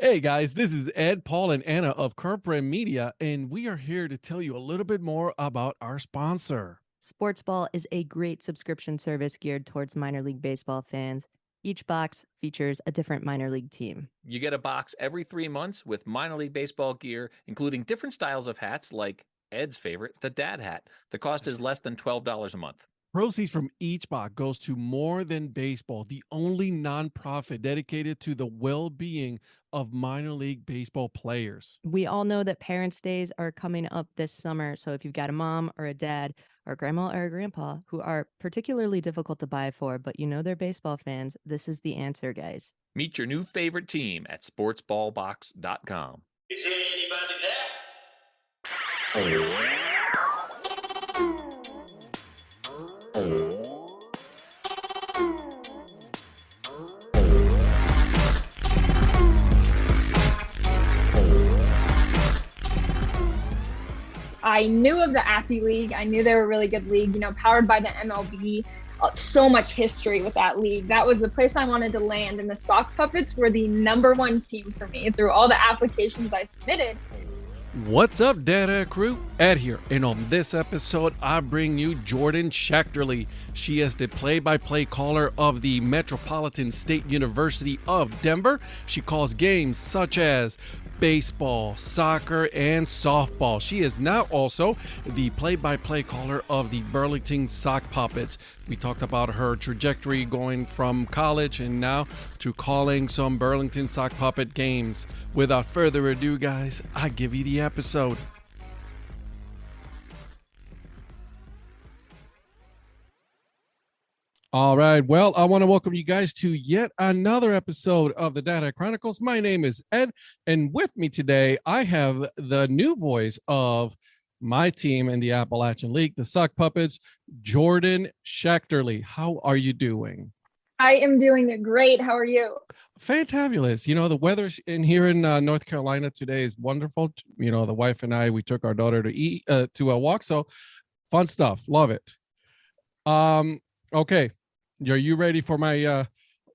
Hey guys, this is Ed, Paul, and Anna of Curb Media, and we are here to tell you a little bit more about our sponsor. Sportsball is a great subscription service geared towards minor league baseball fans. Each box features a different minor league team. You get a box every 3 months with minor league baseball gear, including different styles of hats like Ed's favorite, the dad hat. The cost is less than $12 a month. Proceeds from each box goes to More Than Baseball, the only nonprofit dedicated to the well-being of minor league baseball players. We all know that Parents' Days are coming up this summer, so if you've got a mom or a dad or a grandma or a grandpa who are particularly difficult to buy for, but you know they're baseball fans, this is the answer, guys. Meet your new favorite team at sportsballbox.com. Is there anybody I knew of the Appy League. I knew they were a really good league, powered by the MLB. So much history with that league. That was the place I wanted to land, and the Sock Puppets were the #1 team for me through all the applications I submitted. What's up, Data Crew? Ed here, and on this episode, I bring you Jordan Schachterle. She is the play-by-play caller of the Metropolitan State University of Denver. She calls games such as baseball, soccer, and softball. She is now also the play-by-play caller of the Burlington Sock Puppets. We talked about her trajectory going from college and now to calling some Burlington Sock Puppet games. Without further ado, guys, I give you the episode. All right. Well, I want to welcome you guys to yet another episode of the Data Chronicles. My name is Ed, and with me today, I have the new voice of my team in the Appalachian League, the Sock Puppets, Jordan Schachterle. How are you doing? I am doing great. How are you? Fantabulous. You know, the weather in here in North Carolina today is wonderful. You know, the wife and I, we took our daughter to a walk. So fun stuff. Love it. Okay. Are you ready for my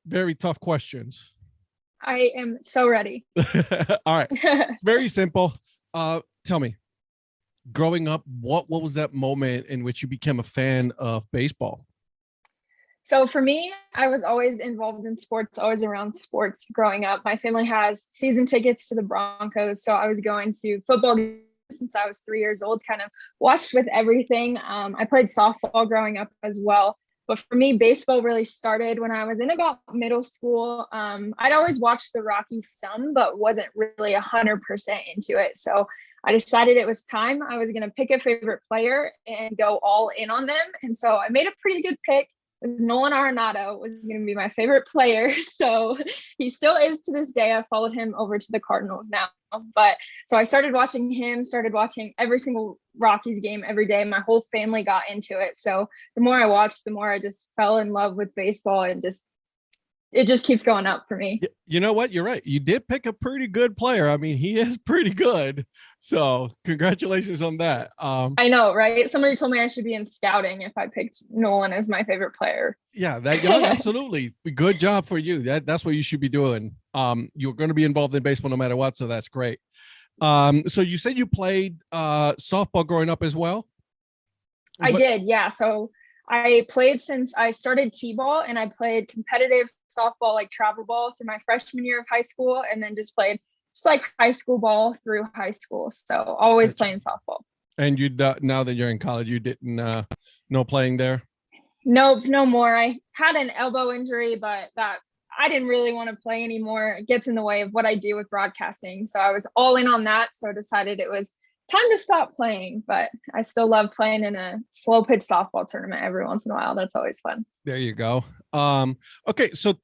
very tough questions? I am so ready. All right. It's very simple. Tell me, growing up, what was that moment in which you became a fan of baseball? So for me, I was always involved in sports, always around sports growing up. My family has season tickets to the Broncos, so I was going to football games since I was 3 years old, kind of watched with everything. I played softball growing up as well. But for me, baseball really started when I was in about middle school. I'd always watched the Rockies some, but wasn't really 100% into it. So I decided it was time. I was going to pick a favorite player and go all in on them. And so I made a pretty good pick. Nolan Arenado was going to be my favorite player. So he still is to this day. I followed him over to the Cardinals now. But so I started watching him, started watching every single Rockies game every day. My whole family got into it. So the more I watched, the more I just fell in love with baseball, and it just keeps going up for me. You know what? You're right. You did pick a pretty good player. I mean, he is pretty good. So congratulations on that. I know, right? Somebody told me I should be in scouting if I picked Nolan as my favorite player. Yeah, that young, absolutely. Good job for you. That's what you should be doing. You're going to be involved in baseball no matter what. So that's great. So you said you played softball growing up as well? I did. Yeah. So I played since I started T-ball, and I played competitive softball, like travel ball, through my freshman year of high school, and then just played just like high school ball through high school. So always playing softball. And you now that you're in college, you didn't no playing there? Nope, no more. I had an elbow injury, but that I didn't really want to play anymore. It gets in the way of what I do with broadcasting. So I was all in on that. So I decided it was time to stop playing, but I still love playing in a slow pitch softball tournament every once in a while. That's always fun. There you go. Okay. So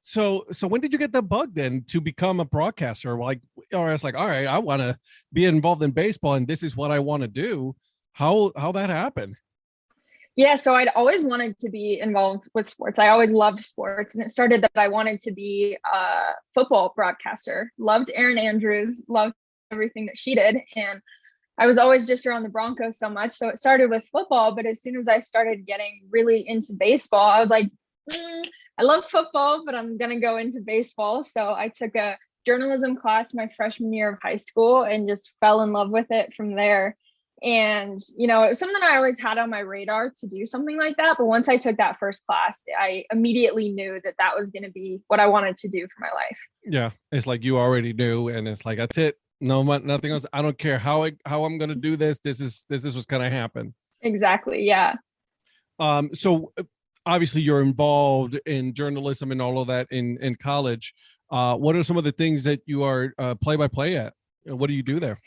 when did you get the bug then to become a broadcaster? Like, or it's like, all right, I want to be involved in baseball and this is what I want to do. How that happened? Yeah, so I'd always wanted to be involved with sports. I always loved sports, and it started that I wanted to be a football broadcaster. Loved Erin Andrews, loved everything that she did, and I was always just around the Broncos so much. So it started with football, but as soon as I started getting really into baseball, I was like, I love football, but I'm going to go into baseball. So I took a journalism class my freshman year of high school and just fell in love with it from there. And, you know, it was something I always had on my radar to do something like that. But once I took that first class, I immediately knew that that was going to be what I wanted to do for my life. Yeah, it's like you already knew, and it's like that's it. No, nothing else. I don't care how I'm going to do this. This is what's going to happen. Exactly. Yeah. So obviously you're involved in journalism and all of that in college. What are some of the things that you are play-by-play at? What do you do there?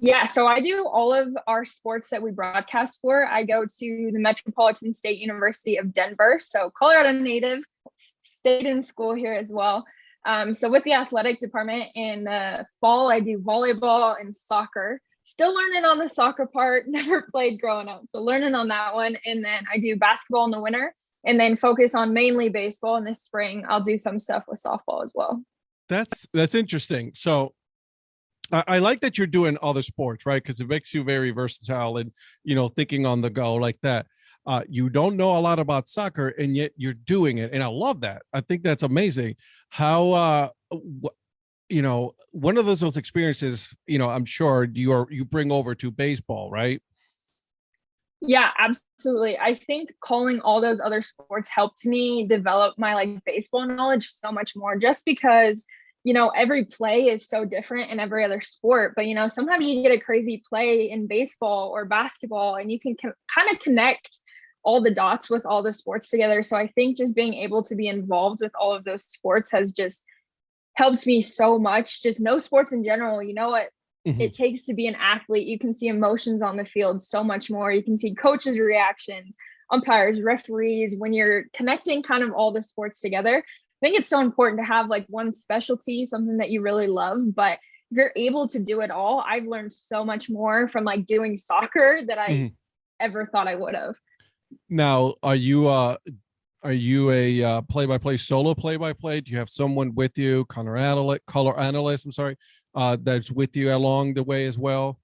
Yeah, so I do all of our sports that we broadcast for. I go to the Metropolitan State University of Denver, so Colorado native, stayed in school here as well. So with the athletic department in the fall, I do volleyball and soccer. Still learning on the soccer part, never played growing up, so learning on that one. And then I do basketball in the winter and then focus on mainly baseball. In the spring, I'll do some stuff with softball as well. That's interesting. So I like that you're doing other sports, right? Because it makes you very versatile and, you know, thinking on the go like that. You don't know a lot about soccer and yet you're doing it. And I love that. I think that's amazing. How, you know, one of those experiences, you know, I'm sure you bring over to baseball, right? Yeah, absolutely. I think calling all those other sports helped me develop my like baseball knowledge so much more, just because, you know, every play is so different in every other sport. But, you know, sometimes you get a crazy play in baseball or basketball and you can kind of connect all the dots with all the sports together. So I think just being able to be involved with all of those sports has just helped me so much. Just know sports in general. You know what it takes to be an athlete. You can see emotions on the field so much more. You can see coaches' reactions, umpires, referees. When you're connecting kind of all the sports together, I think it's so important to have like one specialty, something that you really love. But if you're able to do it all, I've learned so much more from like doing soccer that I ever thought I would have. Now, are you a play-by-play solo play-by-play? Do you have someone with you, color analyst, I'm sorry, that's with you along the way as well?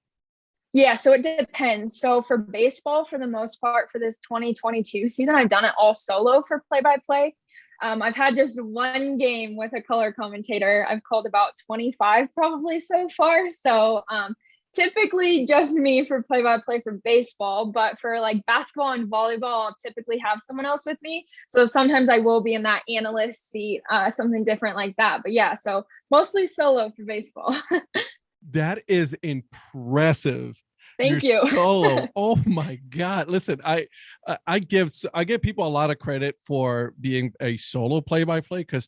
Yeah, so it depends. So for baseball, for the most part, for this 2022 season, I've done it all solo for play-by-play. I've had just one game with a color commentator. I've called about 25 probably so far. So typically just me for play-by-play for baseball, but for like basketball and volleyball, I'll typically have someone else with me. So sometimes I will be in that analyst seat, something different like that. But yeah, so mostly solo for baseball. That is impressive. Thank You're you. solo. Oh my God. Listen, I give people a lot of credit for being a solo play-by-play, because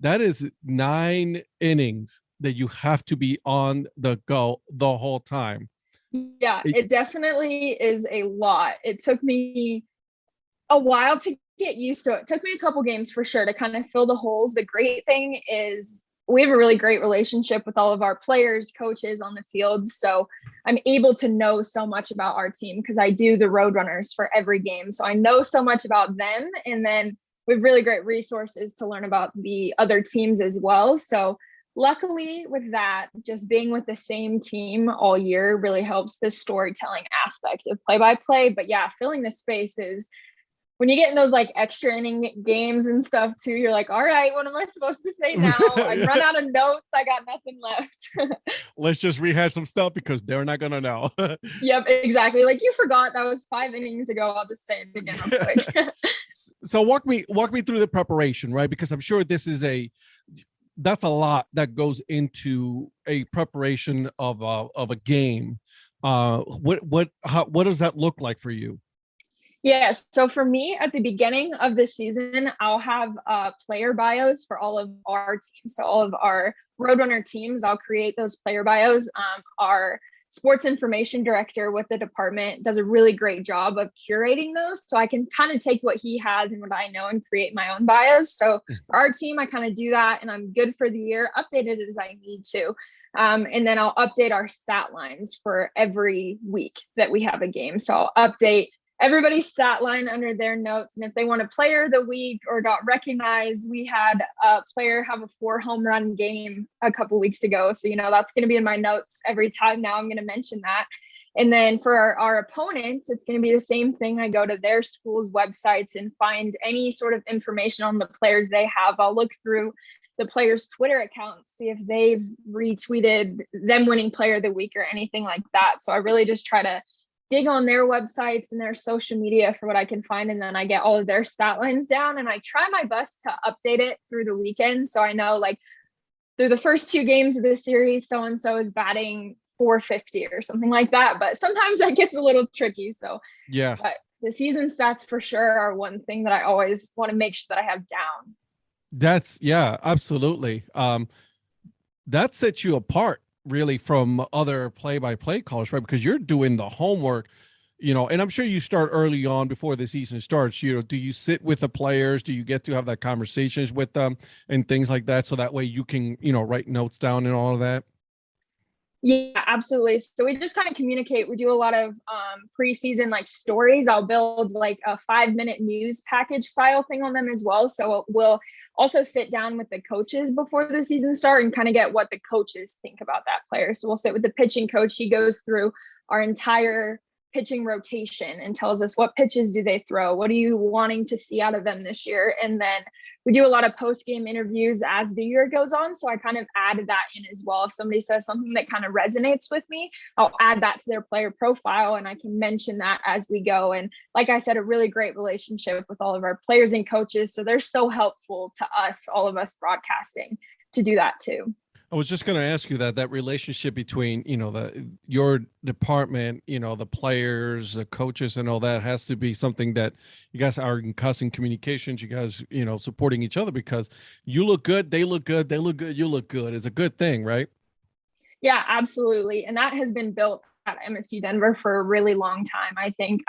that is 9 innings that you have to be on the go the whole time. Yeah, it definitely is a lot. It took me a while to get used to it. It took me a couple games for sure to kind of fill the holes. The great thing is we have a really great relationship with all of our players, coaches on the field. So I'm able to know so much about our team because I do the road runners for every game. So I know so much about them. And then we have really great resources to learn about the other teams as well. So luckily with that, just being with the same team all year really helps the storytelling aspect of play-by-play. But yeah, filling the spaces, when you get in those like extra inning games and stuff too, you're like, all right, what am I supposed to say now? I run out of notes. I got nothing left. Let's just rehash some stuff because they're not going to know. Yep, exactly. Like you forgot that was 5 innings ago. I'll just say it again real quick. So walk me through the preparation, right? Because I'm sure that's a lot that goes into a preparation of a game. What does that look like for you? Yeah, so for me at the beginning of the season, I'll have player bios for all of our teams. So all of our Roadrunner teams, I'll create those player bios. Our sports information director with the department does a really great job of curating those. So I can kind of take what he has and what I know and create my own bios. So for our team, I kind of do that and I'm good for the year, update it as I need to. And then I'll update our stat lines for every week that we have a game. So I'll update everybody's stat line under their notes. And if they want a player of the week or got recognized, we had a player have a 4 home run game a couple weeks ago. So, you know, that's going to be in my notes every time now I'm going to mention that. And then for our opponents, it's going to be the same thing. I go to their school's websites and find any sort of information on the players they have. I'll look through the players' Twitter accounts, see if they've retweeted them winning player of the week or anything like that. So I really just try to dig on their websites and their social media for what I can find. And then I get all of their stat lines down, and I try my best to update it through the weekend. So I know, like, through the first 2 games of this series, so-and-so is batting 450 or something like that. But sometimes that gets a little tricky. So Yeah. but the season stats for sure are one thing that I always want to make sure that I have down. That's yeah, absolutely. That sets you apart really from other play-by-play callers, right? Because you're doing the homework, and I'm sure you start early on before the season starts. Do you sit with the players? Do you get to have that conversations with them and things like that? So that way you can, write notes down and all of that. Yeah, absolutely. So we just kind of communicate. We do a lot of preseason like stories. I'll build like a 5-minute news package style thing on them as well. So we'll also sit down with the coaches before the season start and kind of get what the coaches think about that player. So we'll sit with the pitching coach. He goes through our entire pitching rotation and tells us what pitches do they throw, what are you wanting to see out of them this year. And then we do a lot of post-game interviews as the year goes on. So I kind of added that in as well. If somebody says something that kind of resonates with me, I'll add that to their player profile and I can mention that as we go. And like I said, a really great relationship with all of our players and coaches. So they're so helpful to us, all of us broadcasting, to do that too. I was just going to ask you that relationship between, your department, the players, the coaches and all that has to be something that you guys are in constant communications, you guys, supporting each other, because you look good, they look good, they look good, you look good. It's a good thing, right? Yeah, absolutely. And that has been built at MSU Denver for a really long time. I think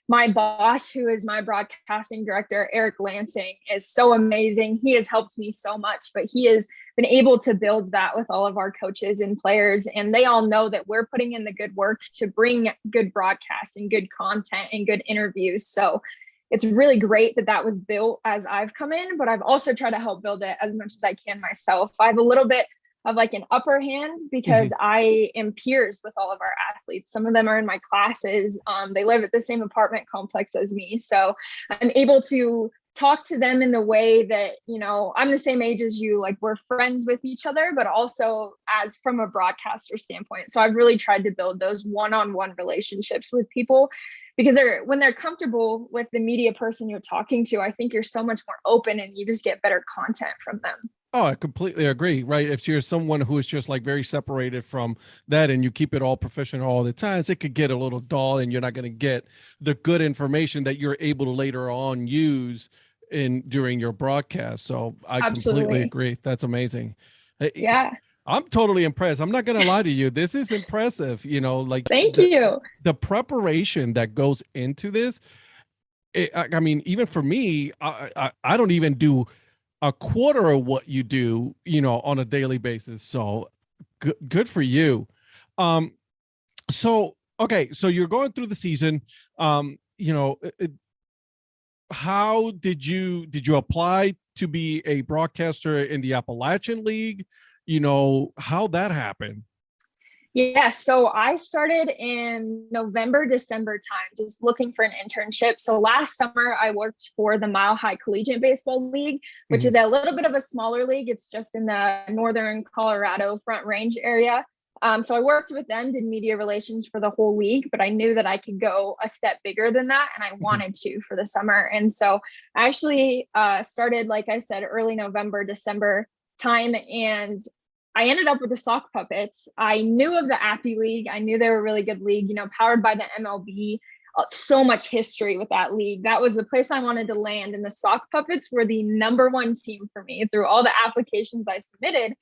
my boss, who is my broadcasting director, Eric Lansing, is so amazing. He has helped me so much, but he has been able to build that with all of our coaches and players. And they all know that we're putting in the good work to bring good broadcasts and good content and good interviews. So it's really great that that was built as I've come in, but I've also tried to help build it as much as I can myself. I have a little bit of like an upper hand because I am peers with all of our athletes. Some of them are in my classes. They live at the same apartment complex as me. So I'm able to talk to them in the way that, I'm the same age as you, like we're friends with each other, but also as from a broadcaster standpoint. So I've really tried to build those one-on-one relationships with people because when they're comfortable with the media person you're talking to, I think you're so much more open and you just get better content from them. Oh, I completely agree, right? If you're someone who is just like very separated from that and you keep it all professional all the time, it could get a little dull and you're not going to get the good information that you're able to later on use during your broadcast. So I completely agree. That's amazing. Yeah. I'm totally impressed. I'm not going to lie to you. This is impressive. Like thank you. The preparation that goes into this. I mean, even for me, I don't even do a quarter of what you do, on a daily basis. So good for you. So you're going through the season. How did you apply to be a broadcaster in the Appalachian League? How that happened? Yeah, so I started in November, December time, just looking for an internship. So last summer, I worked for the Mile High Collegiate Baseball League, which is a little bit of a smaller league. It's just in the northern Colorado Front Range area. So I worked with them, did media relations for the whole league, but I knew that I could go a step bigger than that, and I wanted to for the summer. And so I actually started, like I said, early November, December time, and I ended up with the Sock Puppets. I knew of the Appy League. I knew they were a really good league, powered by the MLB. So much history with that league. That was the place I wanted to land. And the Sock Puppets were the #1 team for me through all the applications I submitted.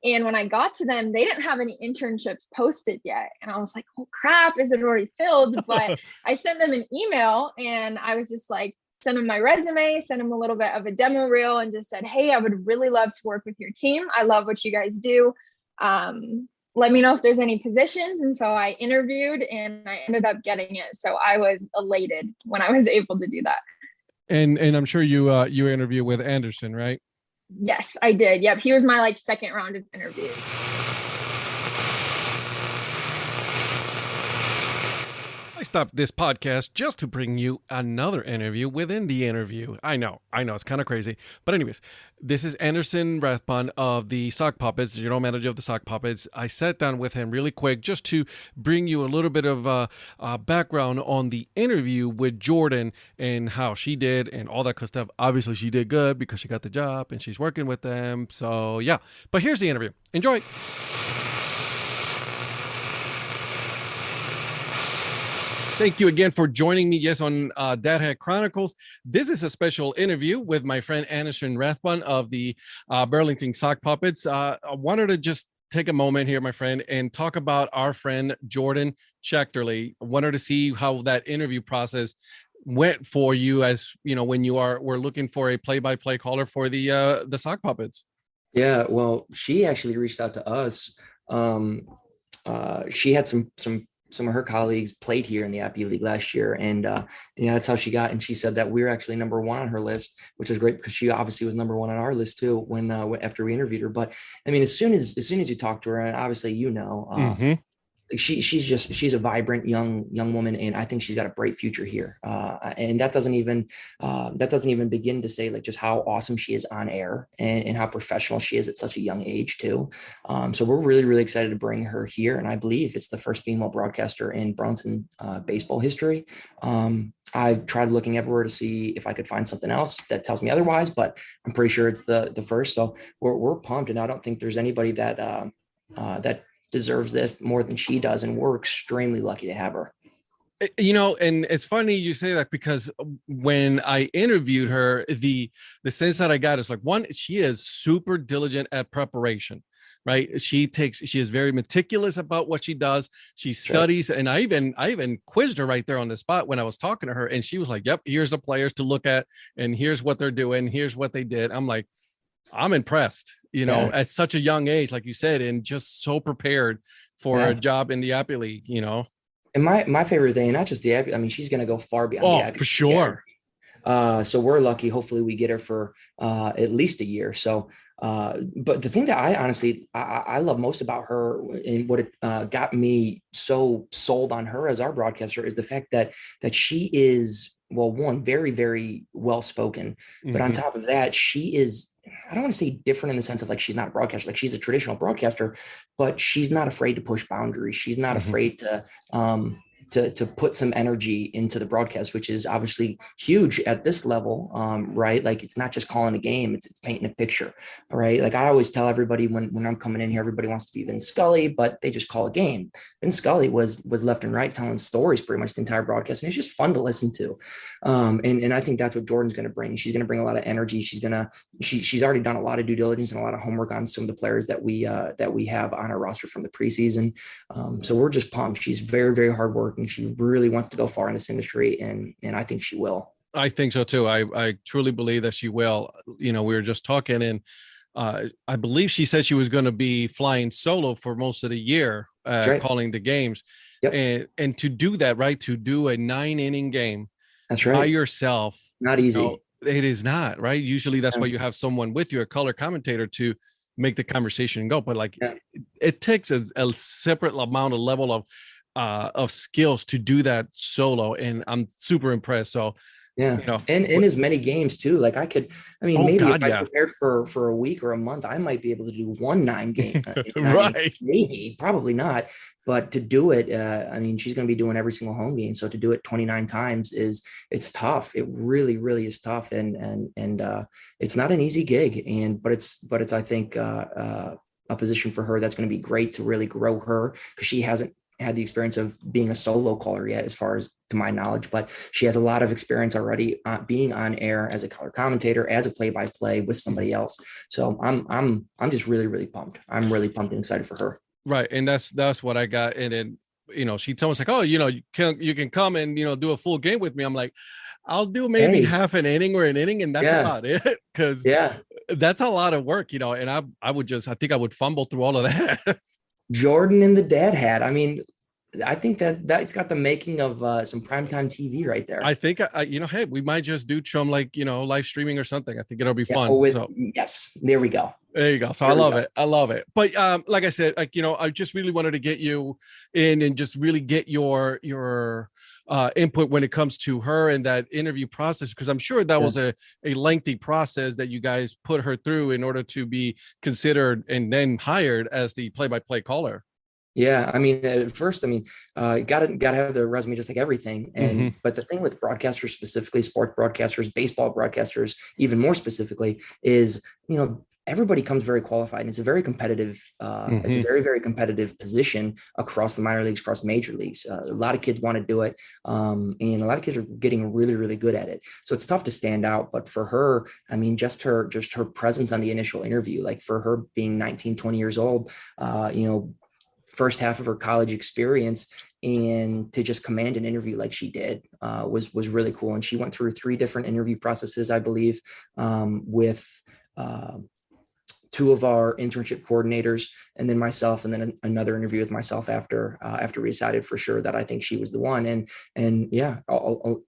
And when I got to them, they didn't have any internships posted yet. And I was like, oh crap, is it already filled? But I sent them an email and I was just like, send them my resume, send them a little bit of a demo reel and just said, hey, I would really love to work with your team. I love what you guys do. Let me know if there's any positions. And so I interviewed and I ended up getting it. So I was elated when I was able to do that. And I'm sure you interviewed with Anderson, right? Yes, I did. Yep. He was my second round of interviews. stopped this podcast just to bring you another interview within the interview. I know, it's kind of crazy. But anyways, this is Anderson Rathbun of the Sock Puppets, the general manager of the Sock Puppets. I sat down with him really quick just to bring you a little bit of background on the interview with Jordan and how she did and all that good stuff. Obviously, she did good because she got the job and she's working with them. So, yeah. But here's the interview. Enjoy. Thank you again for joining me, on Dad Hat Chronicles. This is a special interview with my friend Anderson Rathbun of the Burlington Sock Puppets. I wanted to just take a moment here, my friend, and talk about our friend Jordan Schachterle. I wanted to see how that interview process went for you, as you know, when we're looking for a play-by-play caller for the Sock Puppets. Yeah, well, she actually reached out to us. She had some of her colleagues played here in the Appy League last year, and that's how she got. And she said that we were actually number one on her list, which is great because she obviously was number one on our list too when after we interviewed her. But I mean, as soon as you talk to her, and obviously she's a vibrant young woman, and I think she's got a bright future here. And that doesn't even begin to say like just how awesome she is on air and how professional she is at such a young age too. So we're really, really excited to bring her here, and I believe it's the first female broadcaster in Burlington baseball history. I've tried looking everywhere to see if I could find something else that tells me otherwise, but I'm pretty sure it's the first. So we're pumped, and I don't think there's anybody that deserves this more than she does, and we're extremely lucky to have her. And it's funny you say that, because when I interviewed her, the sense that I got is like, one, she is super diligent at preparation, right? She is very meticulous about what she does. She studies, and I even quizzed her right there on the spot when I was talking to her, and she was like, yep, here's the players to look at, and here's what they're doing, here's what they did. I'm like, I'm impressed, at such a young age, like you said, and just so prepared for a job in the Appy League, And my favorite thing, not just the Appy, I mean, she's going to go far beyond the Appy. For sure. So we're lucky. Hopefully we get her for at least a year. So, but the thing that I love most about her, and what got me so sold on her as our broadcaster, is the fact that she is, well, one, very, very well spoken, but on top of that, she is, I don't want to say different in the sense of like she's not a broadcaster, like she's a traditional broadcaster, but she's not afraid to push boundaries. She's not afraid to put some energy into the broadcast, which is obviously huge at this level, right? Like it's not just calling a game, it's painting a picture, right? Like I always tell everybody when I'm coming in here, everybody wants to be Vin Scully, but they just call a game. Vin Scully was left and right telling stories pretty much the entire broadcast, and it's just fun to listen to. And I think that's what Jordan's going to bring. She's going to bring a lot of energy. She's already done a lot of due diligence and a lot of homework on some of the players that we have on our roster from the preseason. So we're just pumped. She's very, very hard working. She really wants to go far in this industry, and I think she will. I think so too. I truly believe that she will. We were just talking, and I believe she said she was going to be flying solo for most of the year, calling the games. Yep. And to do that, right, to do a 9-inning game, that's right, by yourself, not easy. It is not, right? Usually that's why you have someone with you, a color commentator, to make the conversation go. But like it takes a separate amount of level of skills to do that solo, and I'm super impressed. So and in as many games too. Like I prepared for a week or a month, I might be able to do 1 9-game right, maybe, probably not, but to do it, I mean, she's going to be doing every single home game, so to do it 29 times it's tough. It really, really is tough, and it's not an easy gig, but it's I think a position for her that's going to be great to really grow her, because she hasn't had the experience of being a solo caller yet, as far as to my knowledge, but she has a lot of experience already being on air as a color commentator, as a play-by-play with somebody else. So I'm just really, really pumped. I'm really pumped and excited for her. Right. And that's what I got. And then, she told us like, oh, you can come and, do a full game with me. I'm like, I'll do maybe half an inning or an inning, and that's about it. Cause that's a lot of work, and I think I would fumble through all of that. Jordan in the dad hat. I mean, I think that's got the making of some primetime TV right there. I think, hey, we might just do some live streaming or something. I think it'll be fun. Yes, there we go. There you go. So I love it. But like I said, I just really wanted to get you in and just really get your input when it comes to her and that interview process, because I'm sure that was a lengthy process that you guys put her through in order to be considered and then hired as the play-by-play caller. Yeah, I mean, at first, I mean, gotta have the resume just like everything. And but the thing with broadcasters, specifically sports broadcasters, baseball broadcasters, even more specifically, is everybody comes very qualified, and it's a very competitive. It's a very, very competitive position across the minor leagues, across major leagues. A lot of kids want to do it, and a lot of kids are getting really, really good at it. So it's tough to stand out. But for her, I mean, just her presence on the initial interview, like for her being 19, 20 years old, first half of her college experience, and to just command an interview like she did was really cool. And she went through 3 different interview processes, I believe, with 2 of our internship coordinators, and then myself, and then another interview with myself after we decided for sure that I think she was the one. And yeah,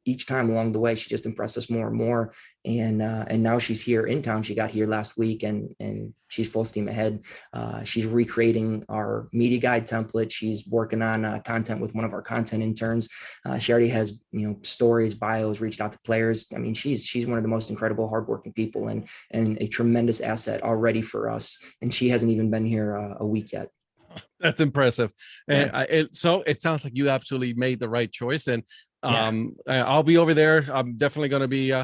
each time along the way, she just impressed us more and more. And now she's here in town. She got here last week, and she's full steam ahead. She's recreating our media guide template. She's working on content with one of our content interns. She already has, stories, bios, reached out to players. I mean, she's one of the most incredible, hardworking people, and a tremendous asset already for us. And she hasn't even been here a week yet. That's impressive. And so it sounds like you absolutely made the right choice. And I'll be over there. I'm definitely going to be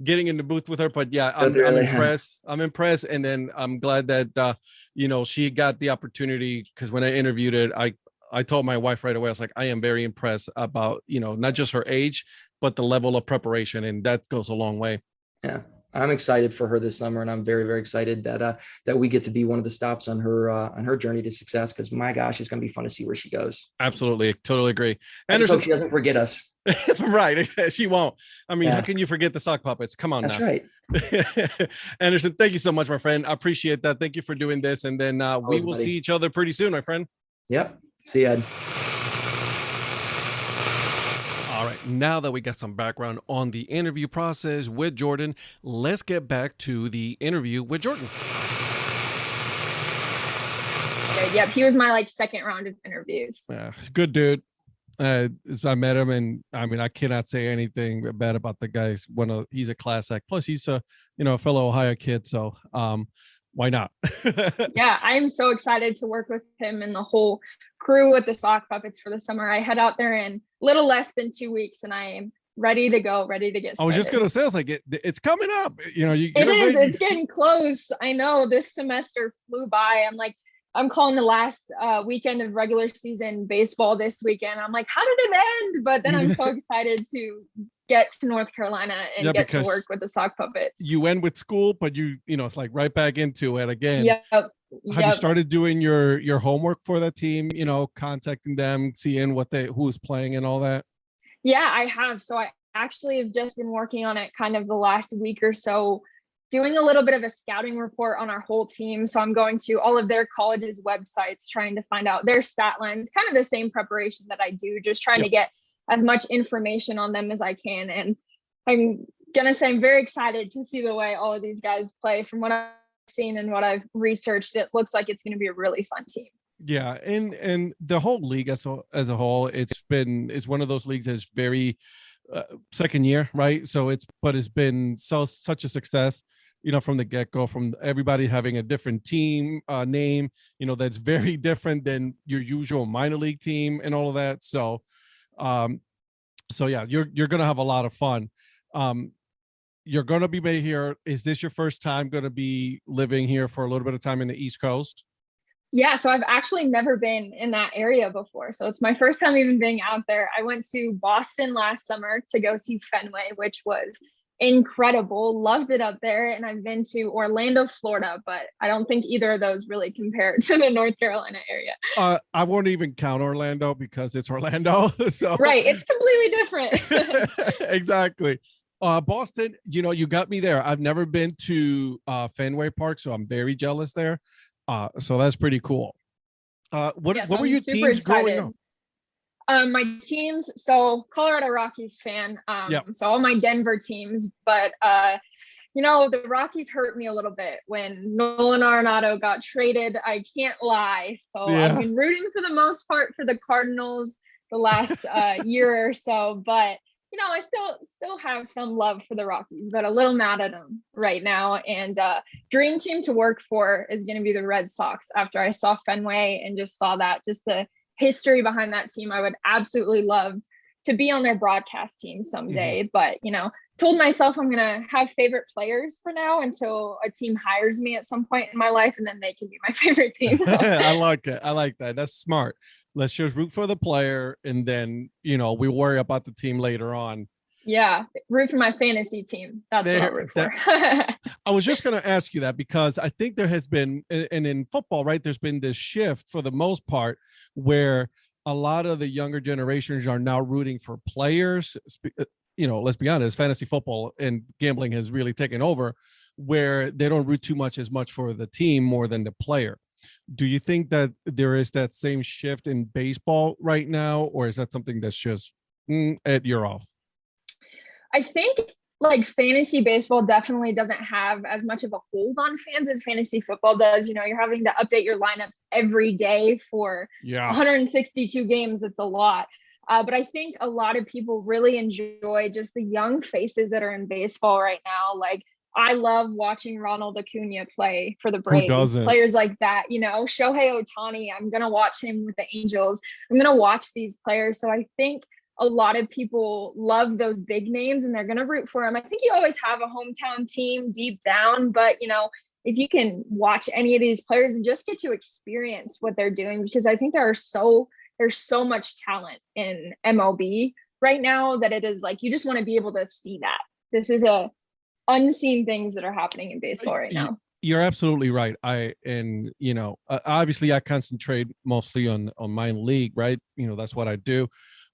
getting in the booth with her. But yeah, I'm impressed. I'm impressed. And then I'm glad that, she got the opportunity, because when I interviewed it, I told my wife right away, I was like, I am very impressed about, not just her age, but the level of preparation. And that goes a long way. Yeah. I'm excited for her this summer, and I'm very, very excited that we get to be one of the stops on her journey to success. Because my gosh, it's going to be fun to see where she goes. Absolutely, totally agree. And I just hope she doesn't forget us. Right, she won't. I mean, how can you forget the sock puppets? Come on, that's now. Right. Anderson, thank you so much, my friend. I appreciate that. Thank you for doing this, and then we will see each other pretty soon, my friend. Yep. See you, Ed. All right, now that we got some background on the interview process with Jordan, let's get back to the interview with Jordan. Yep, he was my second round of interviews. Yeah, good dude. I met him, and I mean, I cannot say anything bad about the guy. He's a class act. Plus, he's a fellow Ohio kid, so why not? Yeah, I'm so excited to work with him and the whole crew with the sock puppets for the summer. I head out there in little less than 2 weeks, and I am ready to go, ready to get started. I was just gonna say, it's like it's coming up. It's getting close. I know this semester flew by. I'm calling the last weekend of regular season baseball this weekend. I'm like, how did it end? But then I'm so excited to get to North Carolina and get to work with the sock puppets. You end with school, but it's like right back into it again. Yep. Have you started doing your homework for that team? Contacting them, seeing who's playing and all that? Yeah, I have. So I actually have just been working on it kind of the last week or so, doing a little bit of a scouting report on our whole team. So I'm going to all of their colleges' websites, trying to find out their stat lines, kind of the same preparation that I do, just trying to get as much information on them as I can. And I'm going to say I'm very excited to see the way all of these guys play. From what I've seen and what I've researched, it looks like it's going to be a really fun team. Yeah, and the whole league as a whole, it's one of those leagues that's very second year, right? So it's been such a success, from the get-go, from everybody having a different team name, that's very different than your usual minor league team and all of that. So yeah, you're gonna have a lot of fun. You're gonna be here. Is this your first time gonna be living here for a little bit of time in the East Coast? Yeah, so I've actually never been in that area before. So it's my first time even being out there. I went to Boston last summer to go see Fenway, which was incredible. Loved it up there. And I've been to Orlando, Florida, but I don't think either of those really compare to the North Carolina area. I won't even count Orlando because it's Orlando. So right, it's completely different. Exactly. Boston, you got me there. I've never been to Fenway Park, so I'm very jealous there. So that's pretty cool. What were your teams growing up? My teams, so Colorado Rockies fan. So all my Denver teams, but the Rockies hurt me a little bit when Nolan Arenado got traded. I can't lie. So I've been rooting for the most part for the Cardinals. the last year or so, but I still have some love for the Rockies, but a little mad at them right now. And dream team to work for is going to be the Red Sox. After I saw Fenway and just saw that, just the history behind that team, I would absolutely love to be on their broadcast team someday. But told myself I'm gonna have favorite players for now until a team hires me at some point in my life, and then they can be my favorite team. I like it. I like that. That's smart. Let's just root for the player, and then we worry about the team later on. Yeah, root for my fantasy team. That's what I'll root for. I was just going to ask you that because I think there has been, and in football, right, there's been this shift for the most part where a lot of the younger generations are now rooting for players. Let's be honest, fantasy football and gambling has really taken over where they don't root too much as much for the team more than the player. Do you think that there is that same shift in baseball right now, or is that something that's just you're off? I think like fantasy baseball definitely doesn't have as much of a hold on fans as fantasy football does. You're having to update your lineups every day for 162 games. It's a lot. But I think a lot of people really enjoy just the young faces that are in baseball right now. Like I love watching Ronald Acuna play for the Braves. Players like that, Shohei Ohtani, I'm going to watch him with the Angels. I'm going to watch these players. So I think a lot of people love those big names and they're going to root for them. I think you always have a hometown team deep down, but if you can watch any of these players and just get to experience what they're doing, because I think there's so much talent in MLB right now that it is like, you just want to be able to see that. This is unseen things that are happening in baseball right now. You're absolutely right. Obviously I concentrate mostly on my league, right? That's what I do.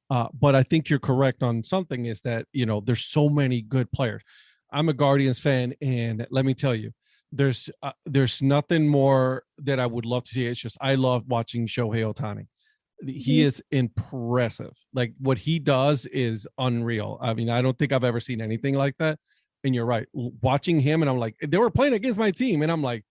But I think you're correct on something is that, there's so many good players. I'm a Guardians fan, and let me tell you, there's nothing more that I would love to see. It's just, I love watching Shohei Ohtani. He is impressive. Like what he does is unreal. I mean, I don't think I've ever seen anything like that. And you're right. Watching him, and I'm like, they were playing against my team, and I'm like,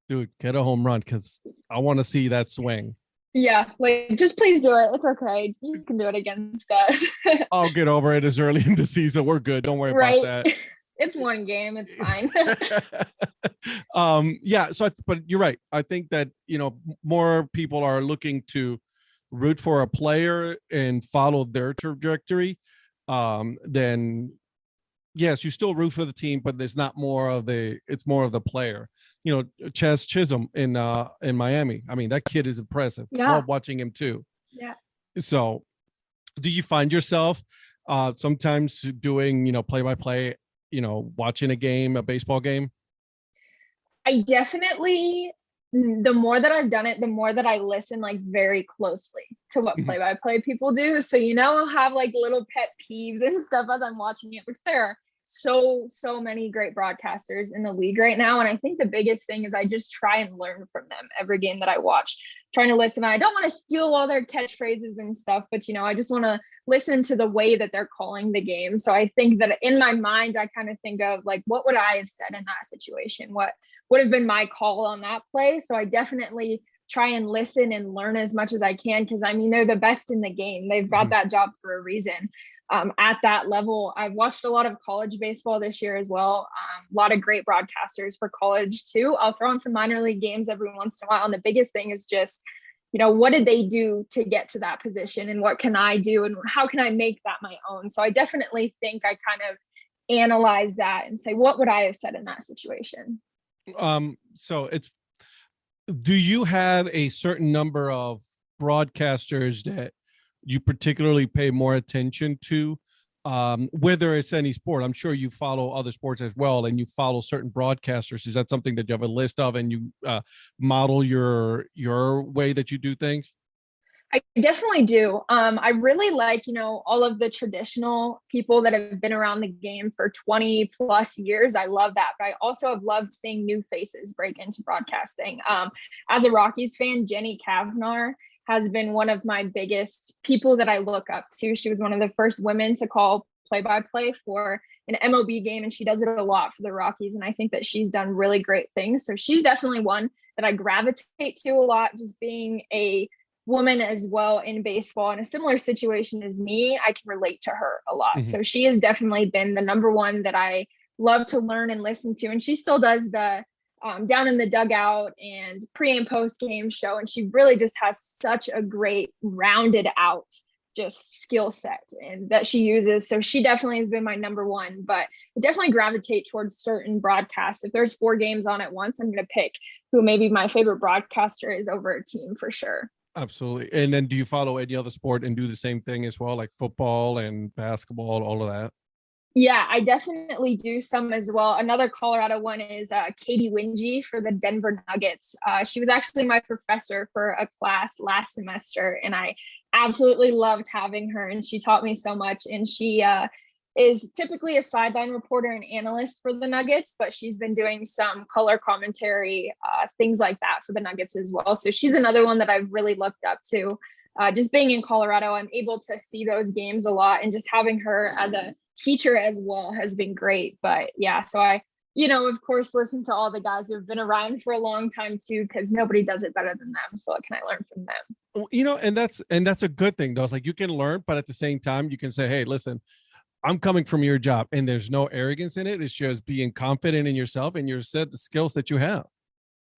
dude, get a home run because I want to see that swing. Yeah, like just please do it. It's okay. You can do it against us. I'll get over it as early in the season. We're good. Don't worry about that. It's one game. It's fine. But you're right. I think that, more people are looking to root for a player and follow their trajectory. Then yes, you still root for the team, but there's not it's more of the player. Chaz Chisholm in Miami. I mean, that kid is impressive. Yeah. Love watching him too. Yeah. So do you find yourself sometimes doing, play-by-play, watching a baseball game? I definitely, the more that I've done it, the more that I listen like very closely to what play-by-play people do. So, I'll have like little pet peeves and stuff as I'm watching it, which there are so many great broadcasters in the league right now. And I think the biggest thing is I just try and learn from them every game that I watch, trying to listen. I don't want to steal all their catchphrases and stuff, but I just want to listen to the way that they're calling the game. So I think that in my mind, I kind of think of like, what would I have said in that situation? What would have been my call on that play? So I definitely try and listen and learn as much as I can, because they're the best in the game. They've got that job for a reason. At that level, I've watched a lot of college baseball this year as well. A lot of great broadcasters for college too. I'll throw on some minor league games every once in a while. And the biggest thing is just, what did they do to get to that position, and what can I do, and how can I make that my own? So I definitely think I kind of analyze that and say, what would I have said in that situation? Do you have a certain number of broadcasters that you particularly pay more attention to, whether it's any sport? I'm sure you follow other sports as well, and you follow certain broadcasters. Is that something that you have a list of, and you model your way that you do things? I definitely do. I really like, all of the traditional people that have been around the game for 20 plus years. I love that. But I also have loved seeing new faces break into broadcasting. As a Rockies fan, Jenny Kavnar has been one of my biggest people that I look up to. She was one of the first women to call play-by-play for an MLB game, and she does it a lot for the Rockies. And I think that she's done really great things. So she's definitely one that I gravitate to a lot, just being a woman as well in baseball in a similar situation as me, I can relate to her a lot. So she has definitely been the number one that I love to learn and listen to. And she still does the down in the dugout and pre and post game show. And she really just has such a great rounded out just skill set and that she uses. So she definitely has been my number one, but I definitely gravitate towards certain broadcasts. If there's 4 games on at once, I'm going to pick who maybe my favorite broadcaster is over a team for sure. Absolutely. And then do you follow any other sport and do the same thing as well, like football and basketball, all of that? Yeah, I definitely do some as well. Another Colorado one is Katie Wingy for the Denver Nuggets. She was actually my professor for a class last semester, and I absolutely loved having her. And she taught me so much. And she is typically a sideline reporter and analyst for the Nuggets, but she's been doing some color commentary, things like that for the Nuggets as well. So she's another one that I've really looked up to. Just being in Colorado, I'm able to see those games a lot, and just having her as a teacher as well has been great. But yeah, so I, of course, listen to all the guys who've been around for a long time too, because nobody does it better than them. So what can I learn from them? And that's a good thing though. It's like you can learn, but at the same time, you can say, hey, listen, I'm coming from your job, and there's no arrogance in it. It's just being confident in yourself and your set the skills that you have.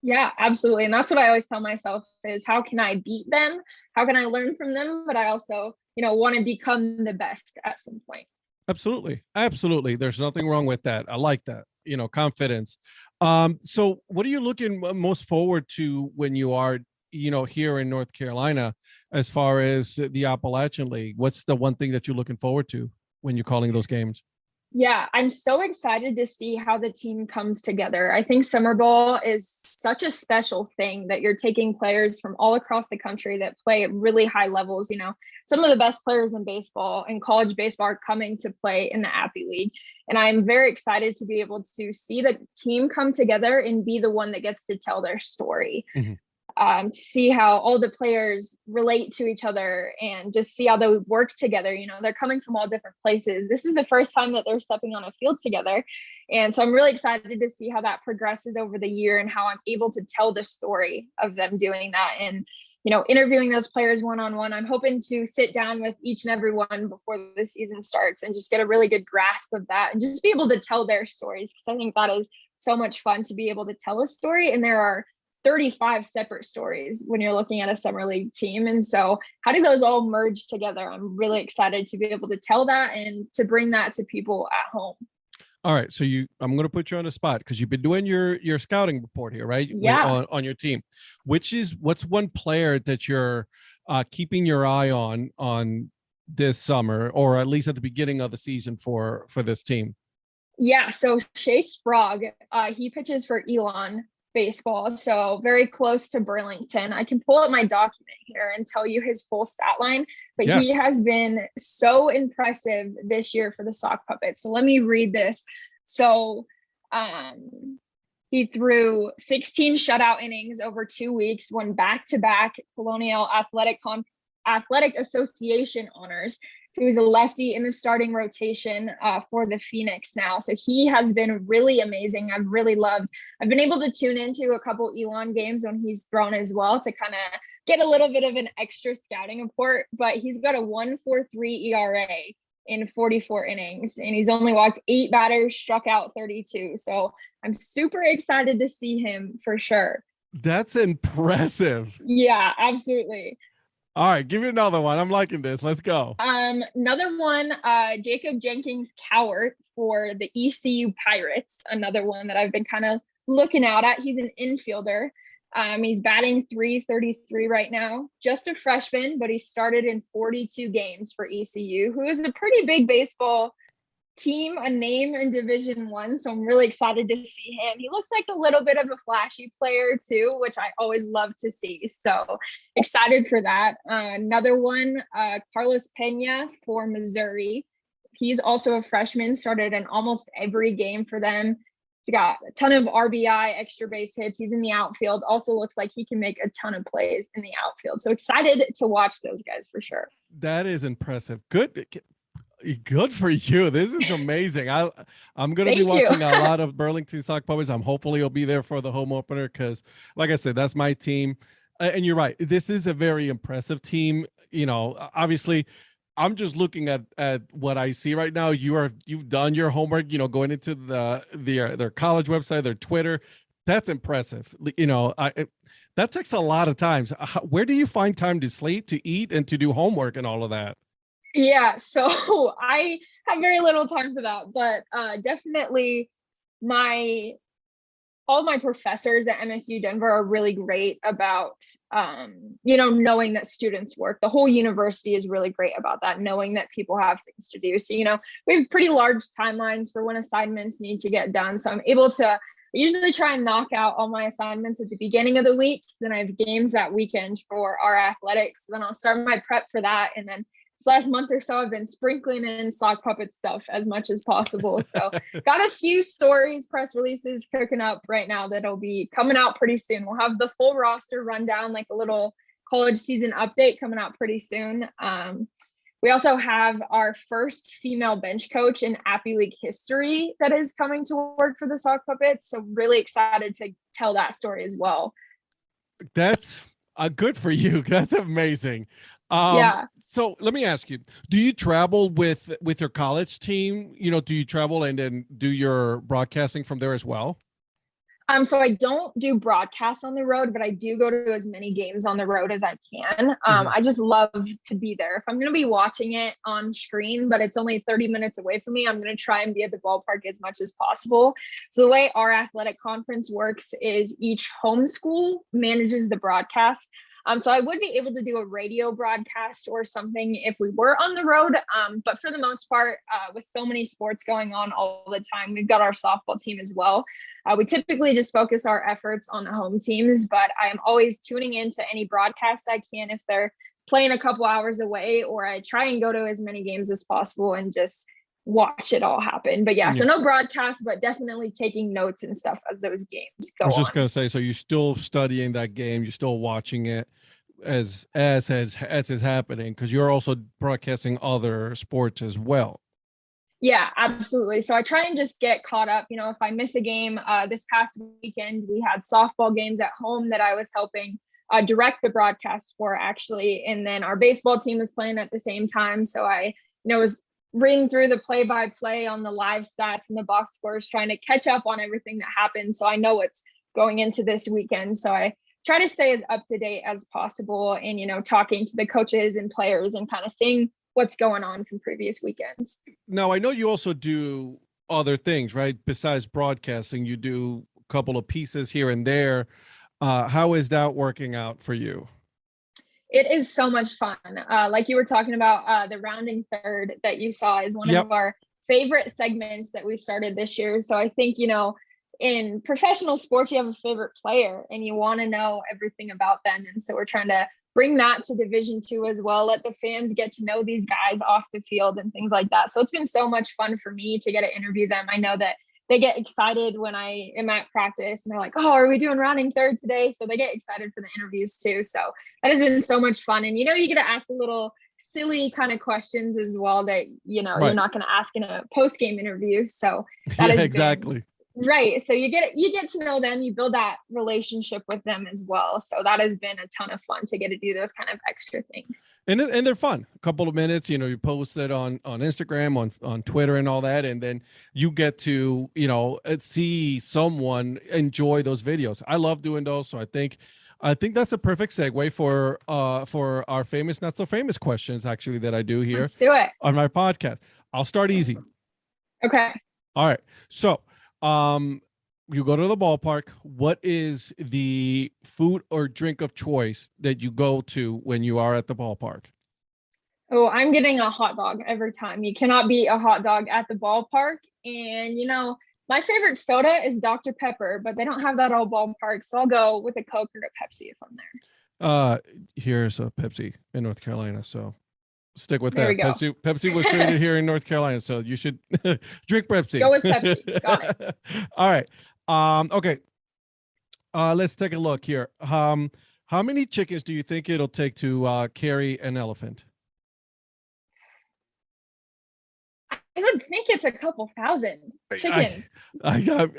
Yeah, absolutely. And that's what I always tell myself is how can I beat them? How can I learn from them? But I also, want to become the best at some point. Absolutely. Absolutely. There's nothing wrong with that. I like that, confidence. So what are you looking most forward to when you are, here in North Carolina, as far as the Appalachian League? What's the one thing that you're looking forward to when you're calling those games? Yeah, I'm so excited to see how the team comes together. I think summer ball is such a special thing that you're taking players from all across the country that play at really high levels. Some of the best players in baseball and college baseball are coming to play in the Appy League. And I'm very excited to be able to see the team come together and be the one that gets to tell their story. To see how all the players relate to each other and just see how they work together. They're coming from all different places. This is the first time that they're stepping on a field together. And so I'm really excited to see how that progresses over the year and how I'm able to tell the story of them doing that. And, interviewing those players one-on-one, I'm hoping to sit down with each and every one before the season starts and just get a really good grasp of that and just be able to tell their stories. Because I think that is so much fun to be able to tell a story. And there are 35 separate stories when you're looking at a summer league team. And so how do those all merge together? I'm really excited to be able to tell that and to bring that to people at home. All right. So I'm going to put you on the spot because you've been doing your scouting report here, right? Yeah. On your team, what's one player that you're keeping your eye on this summer, or at least at the beginning of the season for this team? Yeah. So Shea Sprague, he pitches for Elon baseball, so very close to Burlington. I can pull up my document here and tell you his full stat line, but yes, he has been so impressive this year for the Sock Puppets. So let me read this. So he threw 16 shutout innings over 2 weeks, won back-to-back Colonial Athletic Association honors. So he's a lefty in the starting rotation for the Phoenix now. So he has been really amazing. I've been able to tune into a couple Elon games when he's thrown as well to kind of get a little bit of an extra scouting report, but he's got a 1.43 ERA in 44 innings, and he's only walked 8 batters, struck out 32. So I'm super excited to see him for sure. That's impressive. Yeah, absolutely. All right, give me another one. I'm liking this. Let's go. Another one, Jacob Jenkins Cowart for the ECU Pirates. Another one that I've been kind of looking out at. He's an infielder. He's batting .333 right now. Just a freshman, but he started in 42 games for ECU, who is a pretty big baseball team, a name in Division I. So I'm really excited to see him. He looks like a little bit of a flashy player too, which I always love to see. So excited for that. Another one, Carlos Pena for Missouri. He's also a freshman, started in almost every game for them. He's got a ton of RBI, extra base hits. He's in the outfield. Also looks like he can make a ton of plays in the outfield. So excited to watch those guys for sure. That is impressive. Good for you. This is amazing. I'm going to be watching a lot of Burlington Sock Puppets. Hopefully I'll be there for the home opener because, like I said, that's my team. And you're right. This is a very impressive team. You know, obviously, I'm just looking at what I see right now. You've done your homework. You know, going into their college website, their Twitter. That's impressive. You know, that takes a lot of times. Where do you find time to sleep, to eat, and to do homework and all of that? Yeah, so I have very little time for that, but definitely my all my professors at MSU Denver are really great about knowing that students work. The whole university is really great about that, knowing that people have things to do. So, we have pretty large timelines for when assignments need to get done. So I'm able to usually try and knock out all my assignments at the beginning of the week. Then I have games that weekend for our athletics. Then I'll start my prep for that. And then this last month or so, I've been sprinkling in sock puppet stuff as much as possible. So got a few stories, press releases cooking up right now that'll be coming out pretty soon. We'll have the full roster rundown, like a little college season update coming out pretty soon. We also have our first female bench coach in Appy League history that is coming to work for the sock puppets. So really excited to tell that story as well. That's good for you. That's amazing. Yeah. So let me ask you, do you travel with your college team? You know, do you travel and then do your broadcasting from there as well? So I don't do broadcasts on the road, but I do go to as many games on the road as I can. I just love to be there. If I'm going to be watching it on screen, but it's only 30 minutes away from me, I'm going to try and be at the ballpark as much as possible. So the way our athletic conference works is each home school manages the broadcast. So I would be able to do a radio broadcast or something if we were on the road. But for the most part, with so many sports going on all the time, we've got our softball team as well. We typically just focus our efforts on the home teams, but I am always tuning into any broadcasts I can if they're playing a couple hours away, or I try and go to as many games as possible and just watch it all happen. But yeah, so no broadcast, but definitely taking notes and stuff as those games go on. I was just going to say, so you're still studying that game, you're still watching it as is happening, because you're also broadcasting other sports as well. Yeah, absolutely. So I try and just get caught up. If I miss a game, this past weekend, we had softball games at home that I was helping direct the broadcast for, actually. And then our baseball team was playing at the same time. So I, was reading through the play-by-play on the live stats and the box scores, trying to catch up on everything that happened. So I know what's going into this weekend. So I try to stay as up to date as possible and, talking to the coaches and players and kind of seeing what's going on from previous weekends. Now, I know you also do other things, right? Besides broadcasting, you do a couple of pieces here and there. How is that working out for you? It is so much fun. Like you were talking about, the rounding third that you saw is one of our favorite segments that we started this year. So I think, in professional sports, you have a favorite player and you want to know everything about them. And so we're trying to bring that to Division II as well. Let the fans get to know these guys off the field and things like that. So it's been so much fun for me to get to interview them. I know that they get excited when I am at practice and they're like, oh, are we doing rounding third today? So they get excited for the interviews too. So that has been so much fun. And, you get to ask a little silly kind of questions as well that, you're not going to ask in a post-game interview. So that is exactly. Right. So you get to know them, you build that relationship with them as well. So that has been a ton of fun to get to do those kind of extra things. And they're fun. A couple of minutes, you post it on Instagram, on Twitter and all that. And then you get to, see someone enjoy those videos. I love doing those. So I think that's a perfect segue for our famous, not so famous questions, actually, that I do here. Let's do it on my podcast. I'll start easy. Okay. All right. So, you go to the ballpark. What is the food or drink of choice that you go to when you are at the ballpark? Oh, I'm getting a hot dog every time. You cannot beat a hot dog at the ballpark. And, my favorite soda is Dr. Pepper, but they don't have that all ballpark. So I'll go with a Coke or a Pepsi if I'm there. Here's a Pepsi in North Carolina. So stick with there that. Pepsi was created here in North Carolina, so you should drink Pepsi. Go with Pepsi. Got it. All right. Okay. Let's take a look here. How many chickens do you think it'll take to carry an elephant? I would think it's a couple thousand chickens. I got,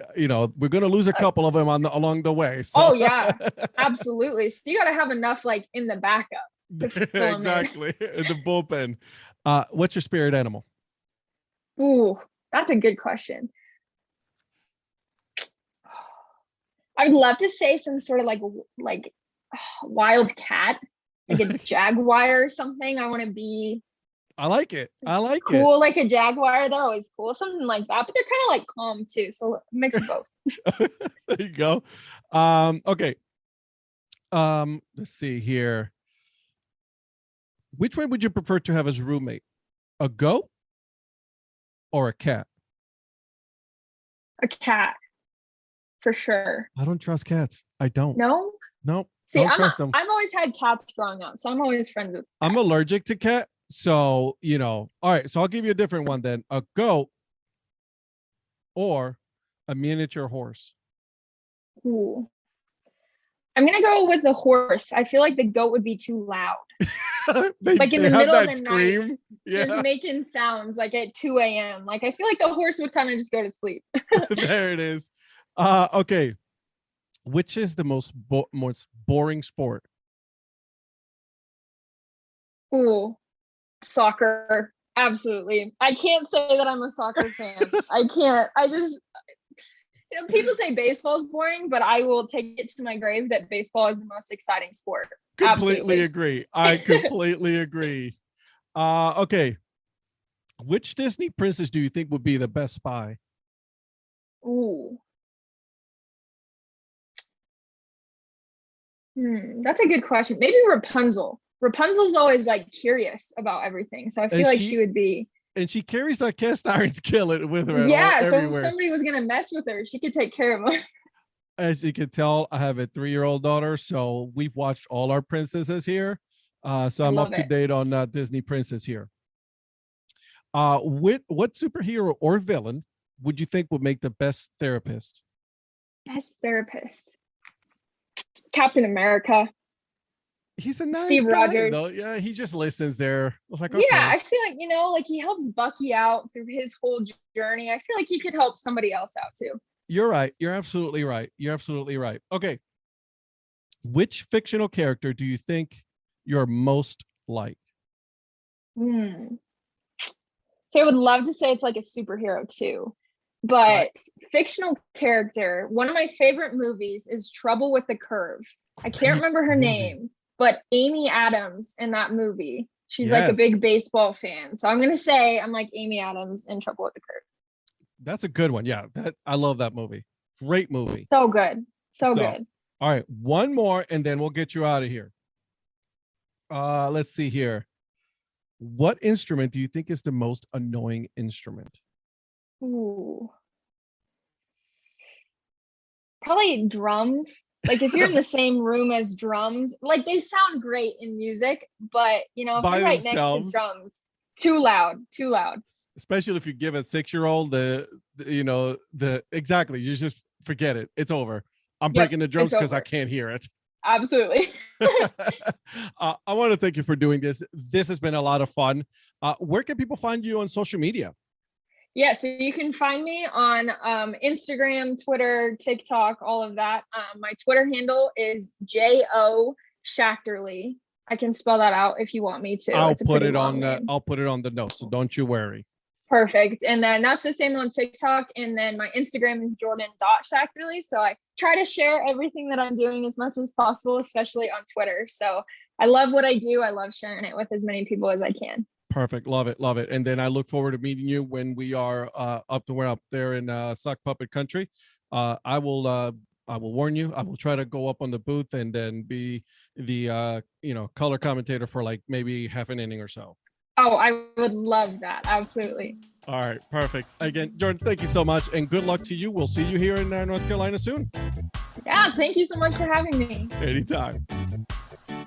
we're going to lose a couple of them along the way. So. Oh yeah, absolutely. So you got to have enough like in the backup to fill exactly. In the bullpen. What's your spirit animal? Ooh, that's a good question. I'd love to say some sort of like wild cat, like a jaguar or something. I want to be. I like it. Cool, like a jaguar. They're always cool, something like that. But they're kind of like calm too. So mix of both. There you go. Okay. Let's see here. Which one would you prefer to have as roommate? A goat or a cat? A cat, for sure. I don't trust cats. I don't. No. Nope. See, don't trust them. I've always had cats growing up, so I'm always friends with cats. I'm allergic to cat. So, all right. So I'll give you a different one then. A goat or a miniature horse. Ooh. I'm going to go with the horse. I feel like the goat would be too loud. Like in the middle of the night, just making sounds like at 2 a.m. Like I feel like the horse would kind of just go to sleep. There it is. Okay. Which is the most boring sport? Ooh. Soccer, absolutely. I can't say that I'm a soccer fan. I can't. I just, people say baseball is boring, but I will take it to my grave that baseball is the most exciting sport. Completely agree. I completely agree. Okay. Which Disney princess do you think would be the best spy? Ooh. That's a good question. Maybe Rapunzel. Rapunzel's always like curious about everything, so I feel like she would be. And she carries that cast iron skillet with her. Yeah, so if somebody was gonna mess with her, she could take care of them. As you can tell, I have a 3-year-old daughter, so we've watched all our princesses here. So I'm up to date on Disney princess here. What superhero or villain would you think would make the best therapist? Best therapist. Captain America. He's a nice Steve guy, Rogers. though. Yeah, he just listens there. I was like, okay. Yeah, I feel like, like he helps Bucky out through his whole journey. I feel like he could help somebody else out too. You're right. You're absolutely right. Okay. Which fictional character do you think you're most like? So I would love to say it's like a superhero too. But fictional character, one of my favorite movies is Trouble with the Curve. I can't remember her name, but Amy Adams in that movie. She's like a big baseball fan. So I'm going to say I'm like Amy Adams in Trouble with the Curve. That's a good one. Yeah, I love that movie. Great movie. So good. So good. All right, one more and then we'll get you out of here. Let's see here. What instrument do you think is the most annoying instrument? Ooh. Probably drums. Like if you're in the same room as drums, like they sound great in music, but if you're right next to drums, too loud. Especially if you give a 6-year-old exactly, you just forget it. It's over. I'm breaking the drums because I can't hear it. Absolutely. I want to thank you for doing this. This has been a lot of fun. Where can people find you on social media? Yeah, so you can find me on Instagram, Twitter, TikTok, all of that. My Twitter handle is JO Schachterle. I can spell that out if you want me to. I'll put it on the notes, so don't you worry. Perfect. And then that's the same on TikTok. And then my Instagram is jordan.schachterle. So I try to share everything that I'm doing as much as possible, especially on Twitter. So I love what I do. I love sharing it with as many people as I can. Perfect. Love it. And then I look forward to meeting you when we are up there in Sock Puppet Country. I will warn you. I will try to go up on the booth and then be the color commentator for like maybe half an inning or so. Oh, I would love that. Absolutely. All right. Perfect. Again, Jordan, thank you so much and good luck to you. We'll see you here in North Carolina soon. Yeah. Thank you so much for having me. Anytime.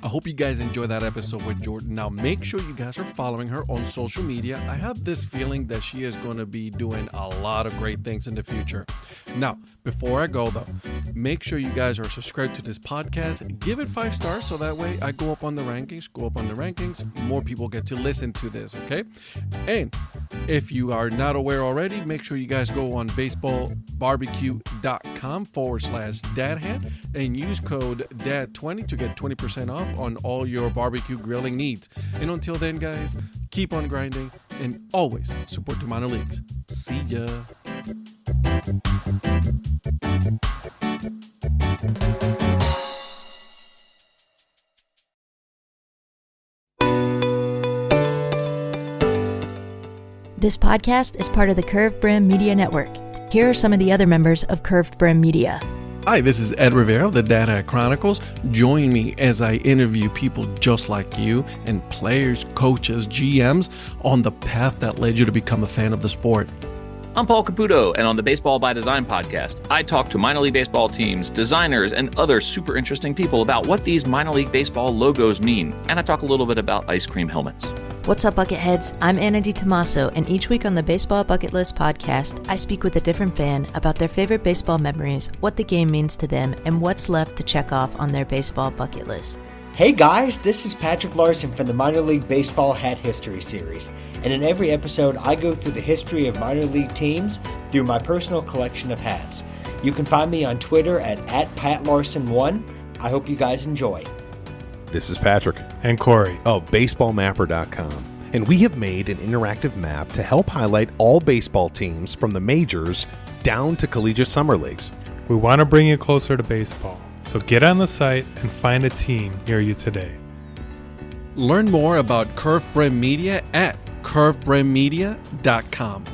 I hope you guys enjoyed that episode with Jordan. Now, make sure you guys are following her on social media. I have this feeling that she is going to be doing a lot of great things in the future. Now, before I go, though, make sure you guys are subscribed to this podcast. Give it 5 stars so that way I go up on the rankings, more people get to listen to this, okay? And If you are not aware already, make sure you guys go on baseballbarbecue.com/dadhat and use code DAD20 to get 20% off on all your barbecue grilling needs. And until then, guys, keep on grinding and always support the minor leagues. See ya. This podcast is part of the Curved Brim Media Network. Here are some of the other members of Curved Brim Media. Hi, this is Ed Rivera of the Dad Hat Chronicles. Join me as I interview people just like you and players, coaches, GMs on the path that led you to become a fan of the sport. I'm Paul Caputo, and on the Baseball by Design podcast, I talk to minor league baseball teams, designers, and other super interesting people about what these minor league baseball logos mean. And I talk a little bit about ice cream helmets. What's up, Bucketheads? I'm Anna DiTommaso, and each week on the Baseball Bucket List podcast, I speak with a different fan about their favorite baseball memories, what the game means to them, and what's left to check off on their baseball bucket list. Hey guys, this is Patrick Larson from the Minor League Baseball Hat History Series, and in every episode I go through the history of minor league teams through my personal collection of hats. You can find me on Twitter at @PatLarson1. I hope you guys enjoy. This is Patrick and Corey of BaseballMapper.com, and we have made an interactive map to help highlight all baseball teams from the majors down to collegiate summer leagues. We want to bring you closer to baseball, so get on the site and find a team near you today. Learn more about Curved Brim Media at curvedbrimmedia.com.